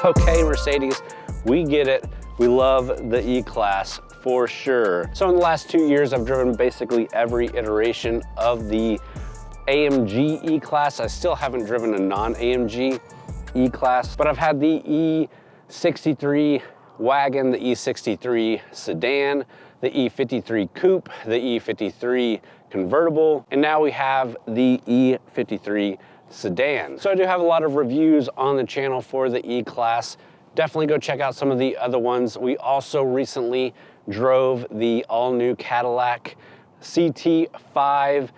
Okay, Mercedes, we get it. We love the E-Class for sure. So in the last 2 years, I've driven basically every iteration of the AMG E-Class. I still haven't driven a non-AMG E-Class, but I've had the E53 wagon, the E53 sedan, the E53 coupe, the E53 convertible, and now we have the E53 sedan. So I do have a lot of reviews on the channel for the E-Class. Definitely go check out some of the other ones. We also recently drove the all-new Cadillac CT5V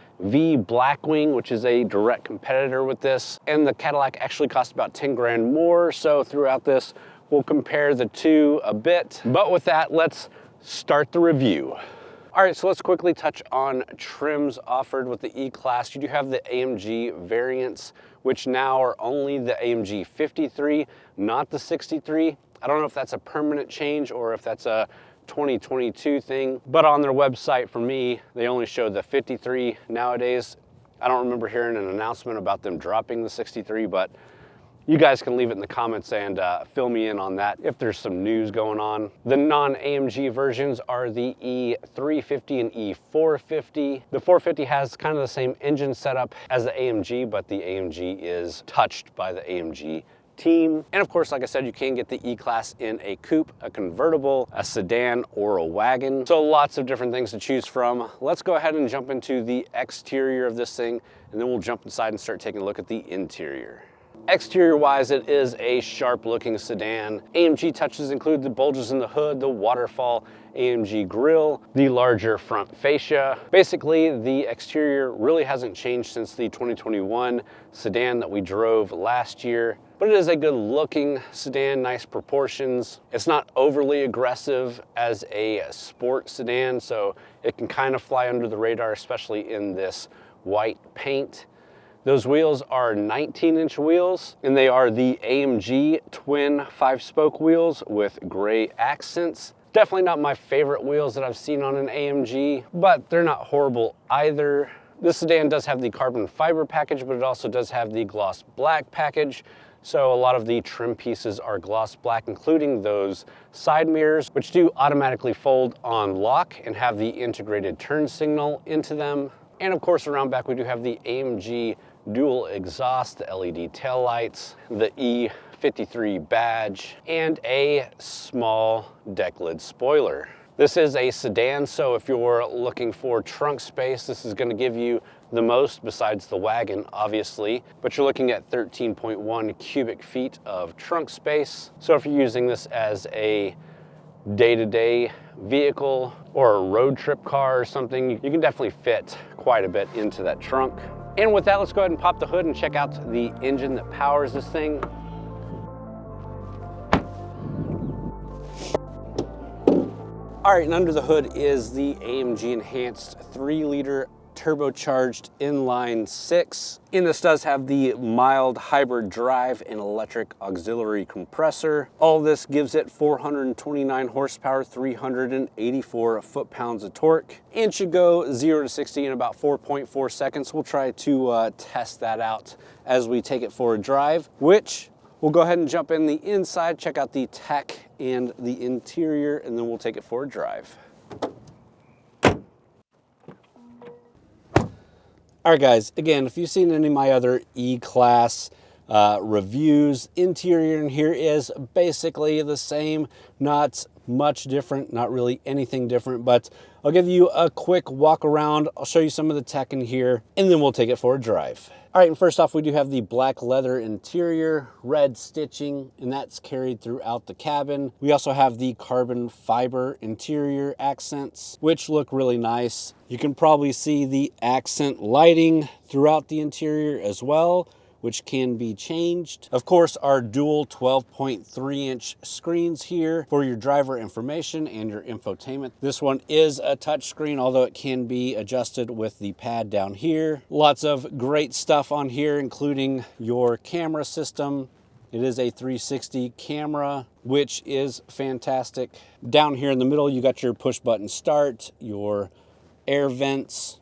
Blackwing, which is a direct competitor with this. And the Cadillac actually cost about 10 grand more. So throughout this, we'll compare the two a bit. But with that, let's start the review. All right, so let's quickly touch on trims offered with the E-Class. You do have the AMG variants, which now are only the AMG 53, not the 63. I don't know if that's a permanent change or if that's a 2022 thing, but on their website, for me, they only show the 53 nowadays. I don't remember hearing an announcement about them dropping the 63, but you guys can leave it in the comments and fill me in on that if there's some news going on. The non-AMG versions are the E350 and E450. The 450 has kind of the same engine setup as the AMG, but the AMG is touched by the AMG team. And of course, like I said, you can get the E-Class in a coupe, a convertible, a sedan, or a wagon. So lots of different things to choose from. Let's go ahead and jump into the exterior of this thing, and then we'll jump inside and start taking a look at the interior. Exterior wise, it is a sharp looking sedan. AMG touches include the bulges in the hood, the waterfall AMG grille, the larger front fascia. Basically, the exterior really hasn't changed since the 2021 sedan that we drove last year, but it is a good looking sedan, nice proportions. It's not overly aggressive as a sport sedan, so it can kind of fly under the radar, especially in this white paint. Those wheels are 19-inch wheels, and they are the AMG twin 5-spoke wheels with gray accents. Definitely not my favorite wheels that I've seen on an AMG, but they're not horrible either. This sedan does have the carbon fiber package, but it also does have the gloss black package. So a lot of the trim pieces are gloss black, including those side mirrors, which do automatically fold on lock and have the integrated turn signal into them. And of course, around back, we do have the AMG dual exhaust, the LED taillights, the E53 badge, and a small deck lid spoiler. This is a sedan, so if you're looking for trunk space, this is going to give you the most besides the wagon, obviously, but you're looking at 13.1 cubic feet of trunk space. So if you're using this as a day-to-day vehicle or a road trip car or something, you can definitely fit quite a bit into that trunk. And with that, let's go ahead and pop the hood and check out the engine that powers this thing. All right, and under the hood is the AMG enhanced 3-liter turbocharged inline 6. And this does have the mild hybrid drive and electric auxiliary compressor. All this gives it 429 horsepower, 384 foot-pounds of torque, and should go 0 to 60 in about 4.4 seconds. We'll try to test that out as we take it for a drive, which we'll go ahead and jump in the inside, check out the tech and the interior, and then we'll take it for a drive. All right, guys, again, if you've seen any of my other E-Class reviews, interior in here is basically the same, not much different, not really anything different, but I'll give you a quick walk around. I'll show you some of the tech in here, and then we'll take it for a drive. All right, and first off, we do have the black leather interior, red stitching, and that's carried throughout the cabin. We also have the carbon fiber interior accents, which look really nice. You can probably see the accent lighting throughout the interior as well, which can be changed. Of course, our dual 12.3-inch screens here for your driver information and your infotainment. This one is a touch screen, although it can be adjusted with the pad down here. Lots of great stuff on here, including your camera system. It is a 360 camera, which is fantastic. Down here in the middle, you got your push button start, your air vents,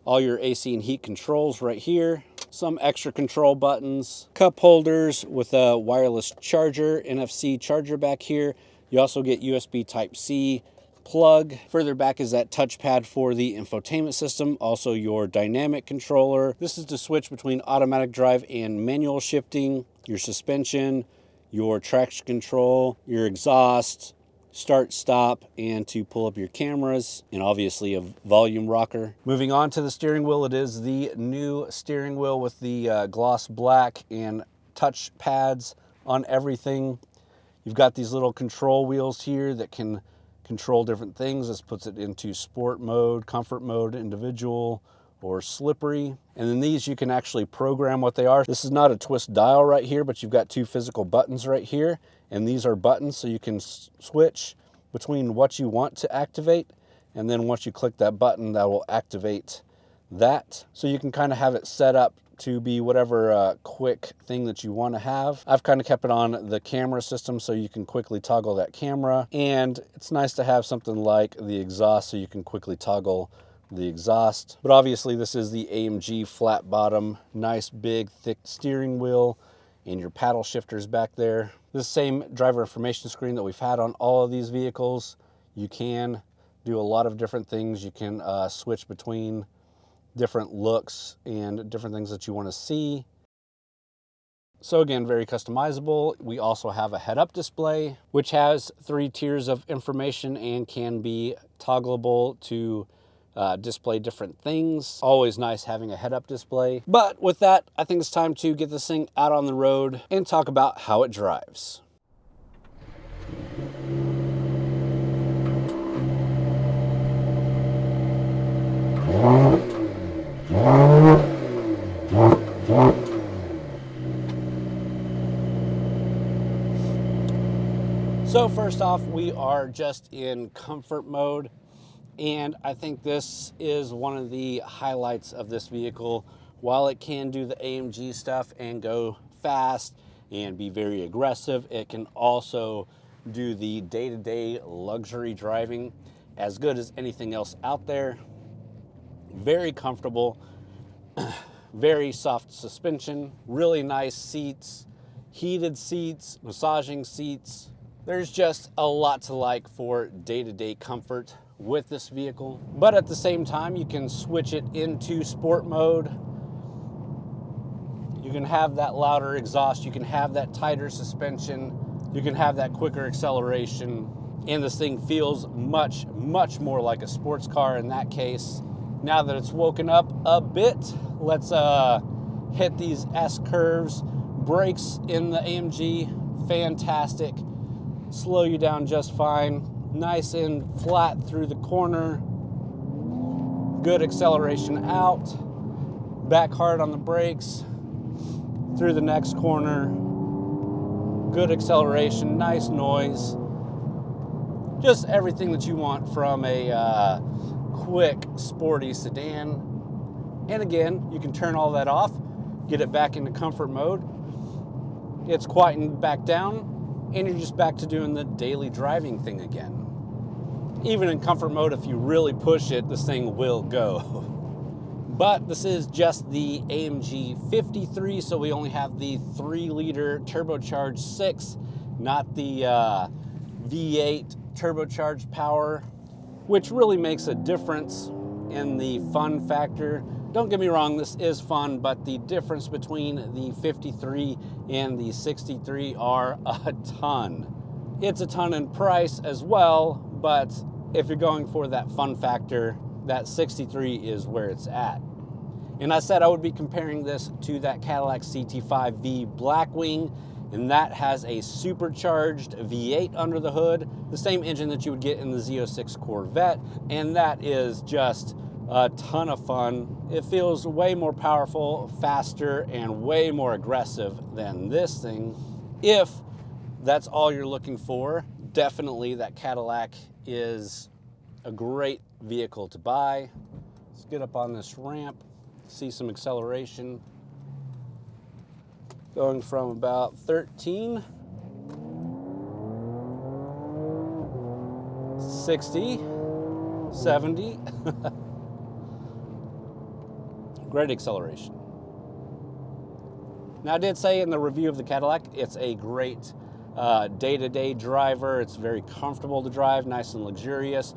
all your AC and heat controls right here. some extra control buttons, cup holders with a wireless charger, NFC charger back here. You also get USB Type-C plug. Further back is that touchpad for the infotainment system, also your dynamic controller. This is to switch between automatic drive and manual shifting, your suspension, your traction control, your exhaust, start, stop, and to pull up your cameras, and obviously a volume rocker. Moving on to the steering wheel, it is the new steering wheel with the gloss black and touch pads on everything. You've got these little control wheels here that can control different things. This puts it into sport mode, comfort mode, individual, or slippery. And then these, you can actually program what they are. This is not a twist dial right here, but you've got two physical buttons right here. And these are buttons, so you can switch between what you want to activate. And then once you click that button, that will activate that. So you can kind of have it set up to be whatever quick thing that you want to have. I've kind of kept it on the camera system so you can quickly toggle that camera. And it's nice to have something like the exhaust so you can quickly toggle the exhaust. But obviously this is the AMG flat bottom, nice big thick steering wheel, and your paddle shifters back there. This same driver information screen that we've had on all of these vehicles. You can do a lot of different things. You can switch between different looks and different things that you want to see. So again, very customizable. We also have a head-up display, which has 3 tiers of information and can be toggleable to display different things. Always nice having a head-up display. But with that, I think it's time to get this thing out on the road and talk about how it drives. So first off, we are just in comfort mode. And I think this is one of the highlights of this vehicle. While it can do the AMG stuff and go fast and be very aggressive, it can also do the day-to-day luxury driving as good as anything else out there. Very comfortable, very soft suspension, really nice seats, heated seats, massaging seats. There's just a lot to like for day-to-day comfort with this vehicle. But at the same time, you can switch it into sport mode. You can have that louder exhaust, you can have that tighter suspension, you can have that quicker acceleration, and this thing feels much, much more like a sports car in that case. Now that it's woken up a bit, let's hit these S curves. Brakes in the AMG, fantastic. Slow you down just fine. Nice and flat through the corner. Good acceleration out. Back hard on the brakes. Through the next corner. Good acceleration, nice noise. Just everything that you want from a quick, sporty sedan. And again, you can turn all that off, get it back into comfort mode. It's quietened back down, and you're just back to doing the daily driving thing again. Even in comfort mode, if you really push it, this thing will go. But this is just the AMG 53, so we only have the 3-liter turbocharged 6, not the V8 turbocharged power, which really makes a difference in the fun factor. Don't get me wrong, this is fun, but the difference between the 53 and the 63 are a ton. It's a ton in price as well, but if you're going for that fun factor, that 63 is where it's at. And I said I would be comparing this to that Cadillac CT5V Blackwing, and that has a supercharged V8 under the hood, the same engine that you would get in the Z06 Corvette, and that is just a ton of fun. It feels way more powerful, faster, and way more aggressive than this thing. If that's all you're looking for, definitely that Cadillac is a great vehicle to buy. Let's get up on this ramp, see some acceleration. Going from about 13, 60, 70. Great acceleration. Now, I did say in the review of the Cadillac, it's a great day-to-day driver. It's very comfortable to drive, nice and luxurious.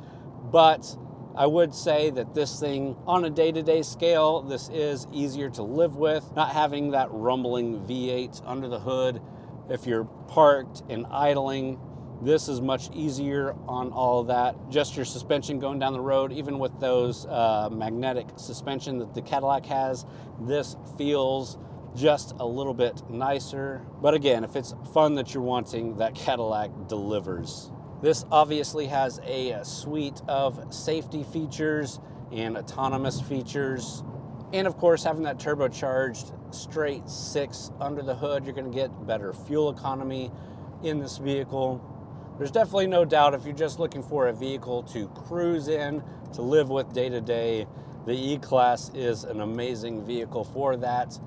But I would say that this thing, on a day-to-day scale, this is easier to live with. Not having that rumbling V8 under the hood. If you're parked and idling, this is much easier on all of that. Just your suspension going down the road, even with those magnetic suspension that the Cadillac has, this feels just a little bit nicer. But again, if it's fun that you're wanting, that Cadillac delivers. This obviously has a suite of safety features and autonomous features. And of course, having that turbocharged straight 6 under the hood, you're gonna get better fuel economy in this vehicle. There's definitely no doubt if you're just looking for a vehicle to cruise in, to live with day to day, the E-Class is an amazing vehicle for that.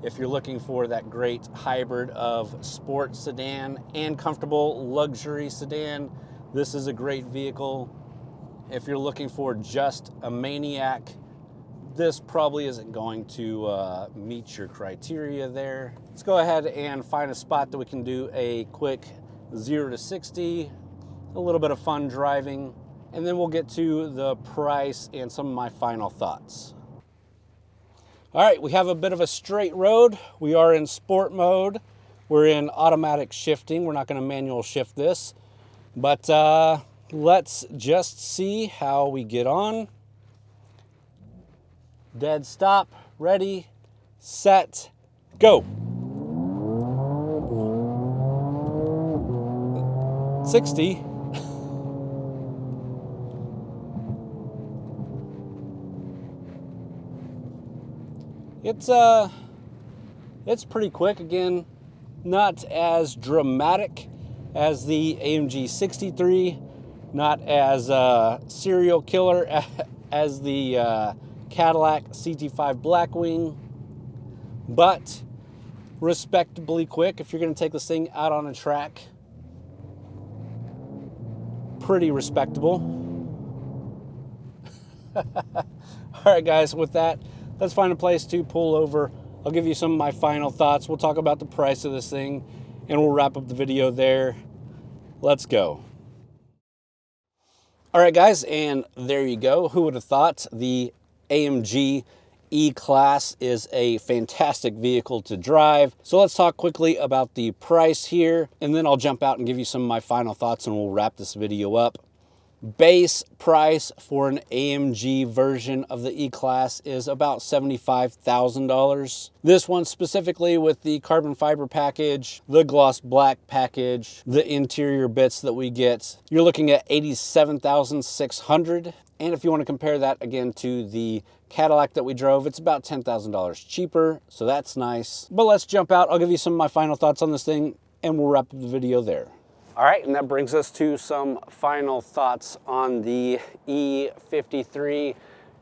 If you're looking for that great hybrid of sport sedan and comfortable luxury sedan, this is a great vehicle. If you're looking for just a maniac, this probably isn't going to meet your criteria there. Let's go ahead and find a spot that we can do a quick 0 to 60, a little bit of fun driving, and then we'll get to the price and some of my final thoughts. All right, we have a bit of a straight road. We are in sport mode. We're in automatic shifting. We're not going to manual shift this, but let's just see how we get on. Dead stop, ready, set, go. 60. It's pretty quick. Again, not as dramatic as the AMG 63, not as serial killer as the Cadillac CT5 Blackwing, but respectably quick. If you're going to take this thing out on a track, pretty respectable. All right, guys, with that, let's find a place to pull over. I'll give you some of my final thoughts. We'll talk about the price of this thing, and we'll wrap up the video there. Let's go. All right, guys, and there you go. Who would have thought the AMG E-Class is a fantastic vehicle to drive? So let's talk quickly about the price here, and then I'll jump out and give you some of my final thoughts, and we'll wrap this video up. Base price for an AMG version of the E-Class is about $75,000. This one specifically with the carbon fiber package, the gloss black package, the interior bits that we get, you're looking at $87,600. And if you want to compare that again to the Cadillac that we drove, it's about $10,000 cheaper, so that's nice. But let's jump out. I'll give you some of my final thoughts on this thing, and we'll wrap up the video there. All right, and that brings us to some final thoughts on the E53.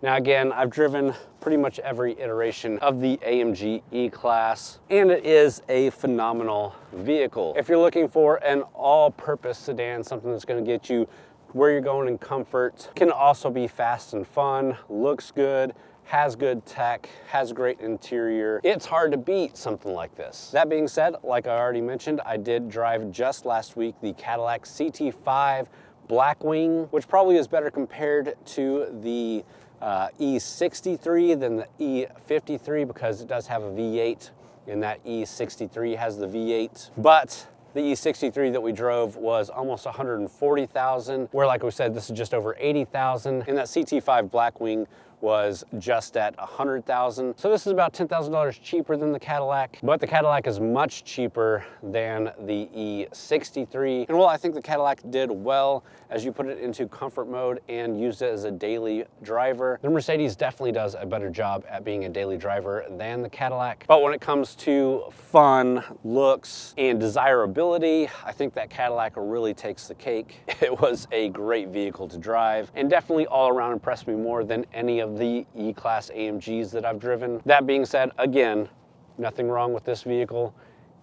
Now again, I've driven pretty much every iteration of the AMG E-Class, and it is a phenomenal vehicle. If you're looking for an all-purpose sedan, something that's gonna get you where you're going in comfort, can also be fast and fun, looks good, has good tech, has great interior, it's hard to beat something like this. That being said, like I already mentioned, I did drive just last week the Cadillac CT5 Blackwing, which probably is better compared to the E63 than the E53 because it does have a V8, and that E63 has the V8. But the E63 that we drove was almost $140,000, where like we said, this is just over $80,000, and that CT5 Blackwing was just at $100,000. So this is about $10,000 cheaper than the Cadillac, but the Cadillac is much cheaper than the E63. And well, I think the Cadillac did well as you put it into comfort mode and used it as a daily driver. The Mercedes definitely does a better job at being a daily driver than the Cadillac. But when it comes to fun, looks, and desirability, I think that Cadillac really takes the cake. It was a great vehicle to drive and definitely all around impressed me more than any of the E-Class AMGs that I've driven. That being said, again, nothing wrong with this vehicle.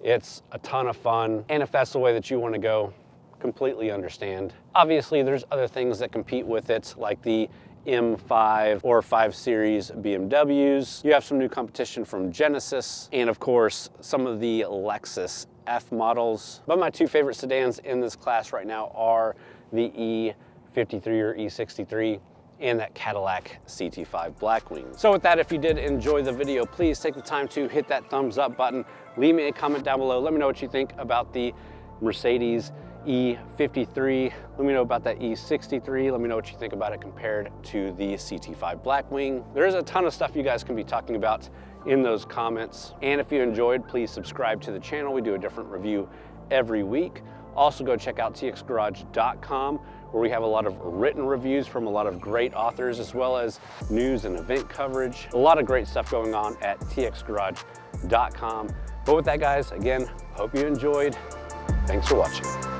It's a ton of fun, and if that's the way that you want to go, completely understand. Obviously, there's other things that compete with it, like the M5 or 5 Series BMWs. You have some new competition from Genesis, and of course, some of the Lexus F models. But my two favorite sedans in this class right now are the E53 or E63 and that Cadillac CT5 Blackwing. So with that, if you did enjoy the video, please take the time to hit that thumbs up button. Leave me a comment down below. Let me know what you think about the Mercedes E53. Let me know about that E63. Let me know what you think about it compared to the CT5 Blackwing. There's a ton of stuff you guys can be talking about in those comments. And if you enjoyed, please subscribe to the channel. We do a different review every week. Also go check out TXGARAGE.com, where we have a lot of written reviews from a lot of great authors, as well as news and event coverage. A lot of great stuff going on at TXGARAGE.com. But with that, guys, again, hope you enjoyed. Thanks for watching.